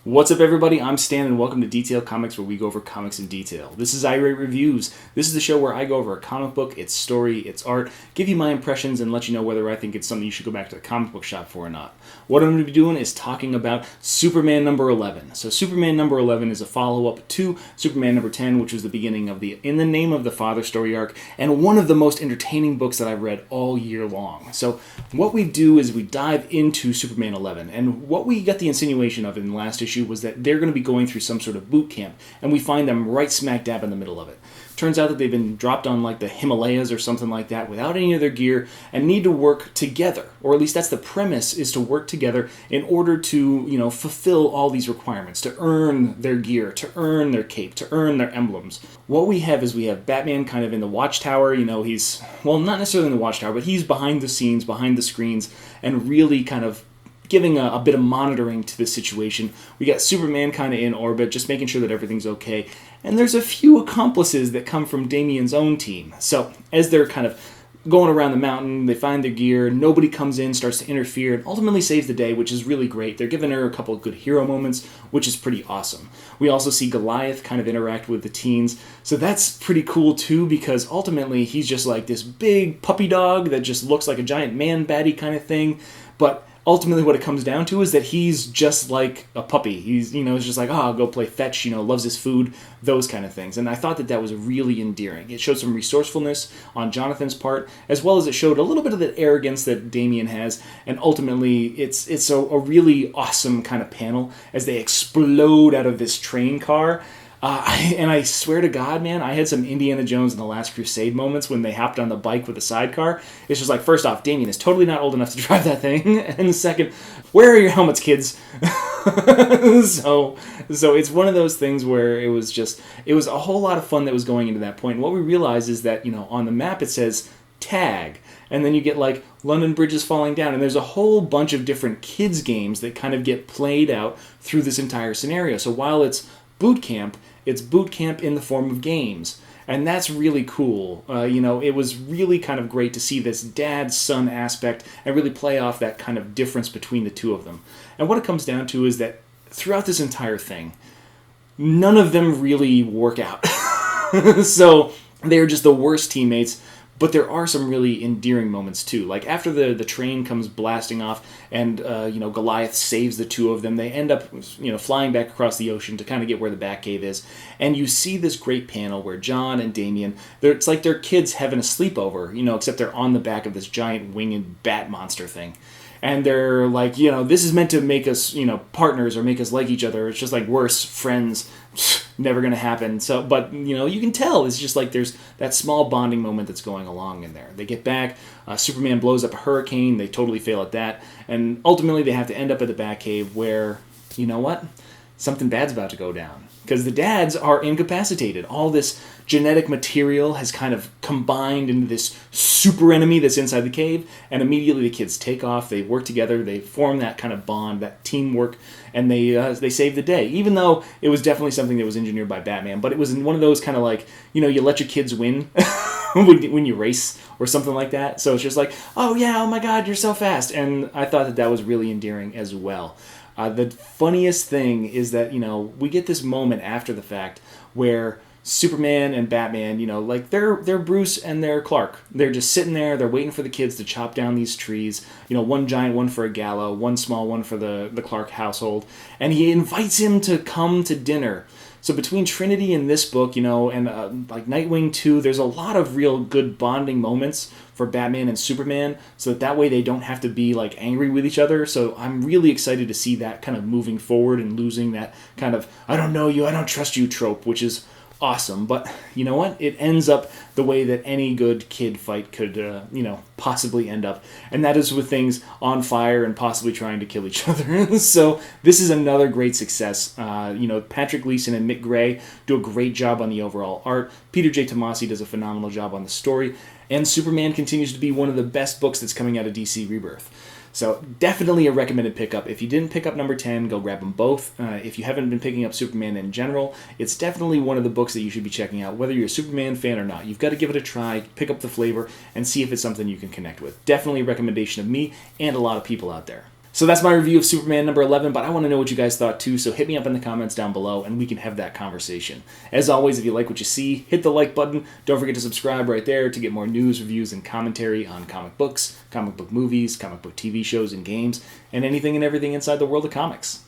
What's up, everybody? I'm Stan, and welcome to Detail Comics, where we go over comics in detail. This is iRate Reviews. This is the show where I go over a comic book, its story, its art, give you my impressions, and let you know whether I think it's something you should go back to the comic book shop for or not. What I'm going to be doing is talking about Superman number 11. So Superman number 11 is a follow-up to Superman number 10, which was the beginning of the In the Name of the Father story arc, and one of the most entertaining books that I've read all year long. So what we do is we dive into Superman 11, and what we got the insinuation of in the last issue was that they're going to be going through some sort of boot camp, and we find them right smack dab in the middle of it. Turns out that they've been dropped on like the Himalayas or something like that without any of their gear and need to work together, or at least that's the premise, is to work together in order to, fulfill all these requirements, to earn their gear, to earn their cape, to earn their emblems. What we have is we have Batman kind of in the watchtower. He's, well, not necessarily in the watchtower, but he's behind the scenes, behind the screens, and really kind of giving a bit of monitoring to the situation. We got Superman kind of in orbit, just making sure that everything's okay. And there's a few accomplices that come from Damian's own team. So as they're kind of going around the mountain, they find their gear, nobody comes in, starts to interfere, and ultimately saves the day, which is really great. They're giving her a couple of good hero moments, which is pretty awesome. We also see Goliath kind of interact with the teens, so that's pretty cool too, because ultimately he's just like this big puppy dog that just looks like a giant man baddie kind of thing, but ultimately what it comes down to is that he's just like a puppy. He's, it's just like, I'll go play fetch, loves his food, those kind of things. And I thought that was really endearing. It showed some resourcefulness on Jonathan's part, as well as it showed a little bit of the arrogance that Damian has, and ultimately it's a really awesome kind of panel as they explode out of this train car. And I swear to God, man, I had some Indiana Jones and the Last Crusade moments when they hopped on the bike with the sidecar. It's just like, first off, Damian is totally not old enough to drive that thing. And second, where are your helmets, kids? So it's one of those things where it was a whole lot of fun that was going into that point. And what we realize is that, on the map it says tag. And then you get like London Bridge is falling down. And there's a whole bunch of different kids games that kind of get played out through this entire scenario. So while it's boot camp, it's boot camp in the form of games. And that's really cool. It was really kind of great to see this dad-son aspect and really play off that kind of difference between the two of them. And what it comes down to is that throughout this entire thing, none of them really work out. So they're just the worst teammates. But there are some really endearing moments too. Like after the train comes blasting off and, Goliath saves the two of them, they end up, flying back across the ocean to kind of get where the Batcave is. And you see this great panel where John and Damian, it's like they're kids having a sleepover, except they're on the back of this giant winged bat monster thing. And they're like, this is meant to make us, partners or make us like each other. It's just like worse, friends, never going to happen. So, but, you can tell it's just like there's that small bonding moment that's going along in there. They get back, Superman blows up a hurricane, they totally fail at that. And ultimately they have to end up at the Batcave where, you know what? Something bad's about to go down. Because the dads are incapacitated. All this genetic material has kind of combined into this super enemy that's inside the cave, and immediately the kids take off, they work together, they form that kind of bond, that teamwork, and they save the day. Even though it was definitely something that was engineered by Batman, but it was in one of those kind of like, you let your kids win when you race or something like that. So it's just like, oh yeah, oh my God, you're so fast. And I thought that was really endearing as well. The funniest thing is that, we get this moment after the fact where Superman and Batman, they're Bruce and they're Clark. They're just sitting there, they're waiting for the kids to chop down these trees. One giant one for a Gallo, one small one for the Clark household. And he invites him to come to dinner. So between Trinity and this book, and like Nightwing 2, there's a lot of real good bonding moments for Batman and Superman, so that way they don't have to be like angry with each other. So I'm really excited to see that kind of moving forward and losing that kind of I don't know you, I don't trust you trope, which is awesome. But you know what? It ends up the way that any good kid fight could, possibly end up. And that is with things on fire and possibly trying to kill each other. So this is another great success. Patrick Gleason and Mick Gray do a great job on the overall art. Peter J. Tomasi does a phenomenal job on the story. And Superman continues to be one of the best books that's coming out of DC Rebirth. So definitely a recommended pickup. If you didn't pick up number 10, go grab them both. If you haven't been picking up Superman in general, it's definitely one of the books that you should be checking out, whether you're a Superman fan or not. You've got to give it a try, pick up the flavor, and see if it's something you can connect with. Definitely a recommendation of me and a lot of people out there. So that's my review of Superman number 11, but I want to know what you guys thought too, so hit me up in the comments down below and we can have that conversation. As always, if you like what you see, hit the like button. Don't forget to subscribe right there to get more news, reviews, and commentary on comic books, comic book movies, comic book TV shows and games, and anything and everything inside the world of comics.